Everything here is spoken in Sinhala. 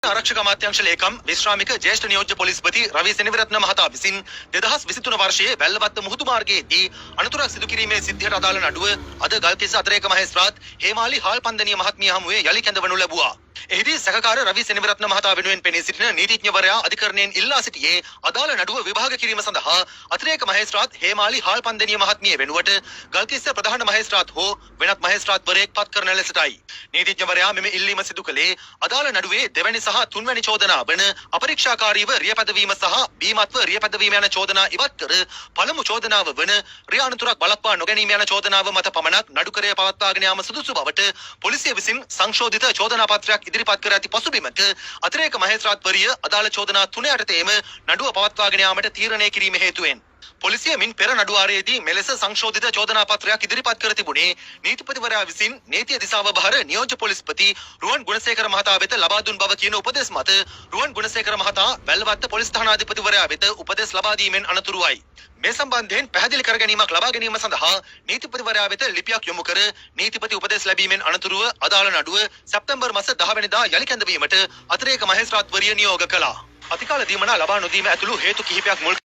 ආරක්ෂක අමාත්‍යාංශ ලේකම් විශ්‍රාමික ජ්‍යෙෂ්ඨ නියෝජ්‍ය පොලිස්පති රවි සෙනවිරත්න මහතා විසින් 2023 වර්ෂයේ වැල්ලවත්ත මුහුදු මාර්ගයේදී අනතුරක් සිදු කිරීමේ සිද්ධියට අදාළ නඩුව අද ගල්කිස්ස අතිරේක මහේස්ත්‍රාත් හේමාලි හාල්පන්දනිය මහත්මිය හමුවේ යලි කැඳවනු ලැබුවා. එහිදී සහකාර රවි සෙනවිරත්න මහතා වෙනුවෙන් පෙනී සිටින නීතිඥවරයා අධිකරණයෙන් ඉල්ලා සිටියේ අදාළ නඩුව විභාග කිරීම සඳහා අතිරේක මහේස්ත්‍රාත් හේමාලි හාල්පන්දනිය මහත්මිය වෙනුවට ගල්කිස්ස ප්‍රධාන මහේස්ත්‍රාත් හෝ වෙනත් මහේස්ත්‍රාත්වරයෙක් පත් කරන ලෙසටයි. නීතිඥවරයා මෙම ඉල්ලීම සිදු කළේ අදාළ නඩුවේ දෙවැනි සහ තුන්වැනි චෝදනා වන අපරීක්ෂාකාරීව රියපැදවීම සහ බීමත්ව රියපැදවීම යන චෝදනා ඉවත් කර පළමු චෝදනාව වන රිය අනතුරක් බලපා නොගැනීම යන චෝදනාව මත පමණක් නඩුකරය පවත්වාගෙන යාම සුදුසු බවට පොලිසිය විසින් සංශෝධිත චෝදනා පත්‍රයක් ඉදිරිපත් කර ඇති පසුබිමක අතිරේක මහේස්ත්‍රාත්වරිය අදාළ චෝදනා 3 යටතේම නඩුව පවත්වාගෙන යාමට තීරණය කිරීම හේතුවෙන් පොලිසිය මින් පෙර නඩුවාරයේදී මෙලෙස සංශෝධිත චෝදනා පත්‍රයක් ඉදිරිපත් කර තිබුණේ නීතිපතිවරයා විසින් නීතිය දිසාව බහර නියෝජ්‍ය පොලිස්පති රුවන් ගුණසේකර මහතා වෙත ලබා දුන් බව කියන උපදෙස් මත රුවන් ගුණසේකර මහතා වැල්ලවත්ත පොලිස් ස්ථානාධිපතිවරයා වෙත උපදෙස් ලබා දීමෙන් අනතුරුවයි. මේ සම්බන්ධයෙන් පැහැදිලි කර ගැනීමක් ලබා ගැනීම සඳහා නීතිපතිවරයා වෙත ලිපියක් යොමු කර නීතිපති උපදෙස් ලැබීමෙන් අනතුරුව අදාළ නඩුව සැප්තැම්බර් මාස 10 වෙනිදා යලි කැඳවීමට අතිරේක මහේස්ත්‍රාත්වරිය නියෝග කළා. අතිකාල දීමනා ලබා නොදීම ඇතුළු හේතු කිහිපයක් මුල්